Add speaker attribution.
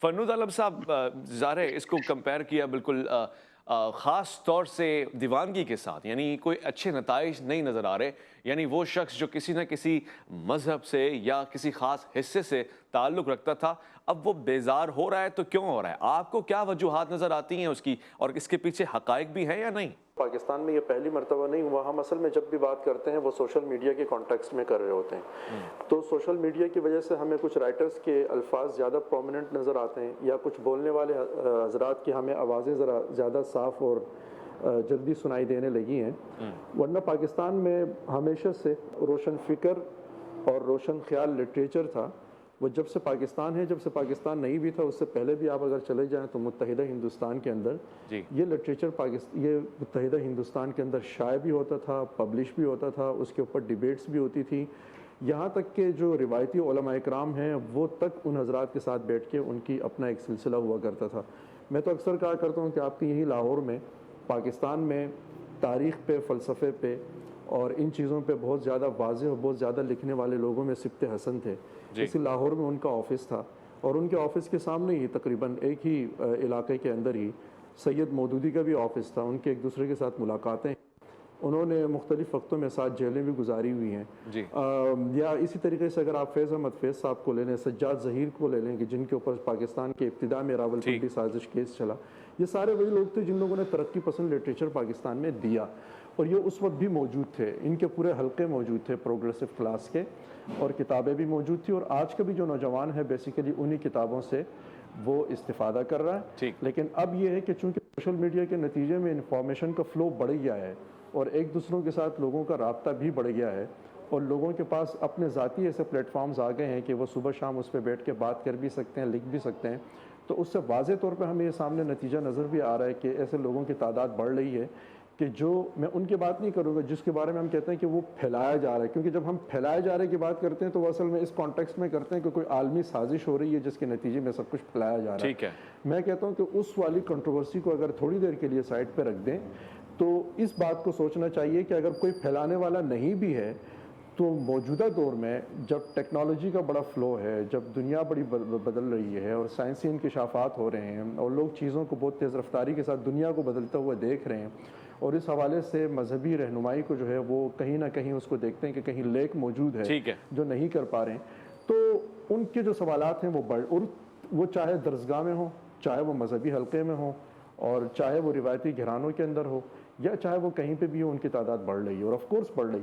Speaker 1: فنود عالم صاحب، ظاہر ہے اس کو کمپیئر کیا بالکل خاص طور سے دیوانگی کے ساتھ، یعنی کوئی اچھے نتائج نہیں نظر آ رہے. یعنی وہ شخص جو کسی نہ کسی مذہب سے یا کسی خاص حصے سے تعلق رکھتا تھا، اب وہ بیزار ہو رہا ہے. تو کیوں ہو رہا ہے؟ آپ کو کیا وجوہات نظر آتی ہیں اس کی، اور اس کے پیچھے حقائق بھی ہیں یا نہیں؟
Speaker 2: پاکستان میں یہ پہلی مرتبہ نہیں ہوا. ہم اصل میں جب بھی بات کرتے ہیں وہ سوشل میڈیا کے کانٹیکسٹ میں کر رہے ہوتے ہیں. تو سوشل میڈیا کی وجہ سے ہمیں کچھ رائٹرز کے الفاظ زیادہ پرومیننٹ نظر آتے ہیں، یا کچھ بولنے والے حضرات کی ہمیں آوازیں ذرا زیادہ صاف اور جلدی سنائی دینے لگی ہیں. ورنہ پاکستان میں ہمیشہ سے روشن فکر اور روشن خیال لٹریچر تھا. وہ جب سے پاکستان ہے، جب سے پاکستان نہیں بھی تھا، اس سے پہلے بھی آپ اگر چلے جائیں تو متحدہ ہندوستان کے اندر یہ لٹریچر یہ متحدہ ہندوستان کے اندر شائع بھی ہوتا تھا، پبلش بھی ہوتا تھا، اس کے اوپر ڈیبیٹس بھی ہوتی تھی. یہاں تک کہ جو روایتی علماء اکرام ہیں وہ تک ان حضرات کے ساتھ بیٹھ کے ان کی اپنا ایک سلسلہ ہوا کرتا تھا. میں تو اکثر کہا کرتا ہوں کہ آپ کی یہی لاہور میں، پاکستان میں تاریخ پہ، فلسفے پہ اور ان چیزوں پہ بہت زیادہ واضح اور بہت زیادہ لکھنے والے لوگوں میں سبت حسن تھے. اسی لاہور میں ان کا آفس تھا، اور ان کے آفس کے سامنے ہی تقریباً ایک ہی علاقے کے اندر ہی سید مودودی کا بھی آفس تھا. ان کے ایک دوسرے کے ساتھ ملاقاتیں، انہوں نے مختلف وقتوں میں ساتھ جیلیں بھی گزاری ہوئی ہیں. یا اسی طریقے سے اگر آپ فیض احمد فیض صاحب کو لے لیں، سجاد ظہیر کو لے لیں، کہ جن کے اوپر پاکستان کے ابتدا میں راولپنڈی سازش کیس چلا، یہ سارے وہی لوگ تھے جن لوگوں نے ترقی پسند لٹریچر پاکستان میں دیا، اور یہ اس وقت بھی موجود تھے. ان کے پورے حلقے موجود تھے پروگریسو کلاس کے، اور کتابیں بھی موجود تھیں. اور آج کا بھی جو نوجوان ہے بیسیکلی انہی کتابوں سے وہ استفادہ کر رہا ہے. لیکن اب یہ ہے کہ چونکہ سوشل میڈیا کے نتیجے میں انفارمیشن کا فلو بڑھ گیا ہے، اور ایک دوسروں کے ساتھ لوگوں کا رابطہ بھی بڑھ گیا ہے، اور لوگوں کے پاس اپنے ذاتی ایسے پلیٹ فارمز آ گئے ہیں کہ وہ صبح شام اس پہ بیٹھ کے بات کر بھی سکتے ہیں، لکھ بھی سکتے ہیں. تو اس سے واضح طور پہ ہمیں یہ سامنے نتیجہ نظر بھی آ رہا ہے کہ ایسے لوگوں کی تعداد بڑھ رہی ہے کہ جو، میں ان کی بات نہیں کروں گا جس کے بارے میں ہم کہتے ہیں کہ وہ پھیلایا جا رہا ہے. کیونکہ جب ہم پھیلائے جا رہے کی بات کرتے ہیں تو وہ اصل میں اس کانٹیکسٹ میں کرتے ہیں کہ کوئی عالمی سازش ہو رہی ہے جس کے نتیجے میں سب کچھ پھیلایا جا رہا ہے. میں کہتا ہوں کہ اس والی کنٹروورسی کو اگر تھوڑی دیر کے لیے سائڈ پہ رکھ دیں تو اس بات کو سوچنا چاہیے کہ اگر کوئی پھیلانے والا نہیں بھی ہے تو موجودہ دور میں جب ٹیکنالوجی کا بڑا فلو ہے، جب دنیا بڑی بدل رہی ہے اور سائنسی انکشافات ہو رہے ہیں اور لوگ چیزوں کو بہت تیز رفتاری کے ساتھ دنیا کو بدلتا ہوا دیکھ رہے ہیں، اور اس حوالے سے مذہبی رہنمائی کو جو ہے وہ کہیں نہ کہیں اس کو دیکھتے ہیں کہ کہیں لیک موجود ہے جو نہیں کر پا رہے ہیں، تو ان کے جو سوالات ہیں اور وہ چاہے درسگاہ میں ہوں، چاہے وہ مذہبی حلقے میں ہوں، اور چاہے وہ روایتی گھرانوں کے اندر ہو، یا چاہے وہ کہیں پہ بھی ہو، ان کی تعداد بڑھ رہی ہے، اور آف کورس بڑھ رہی ہے.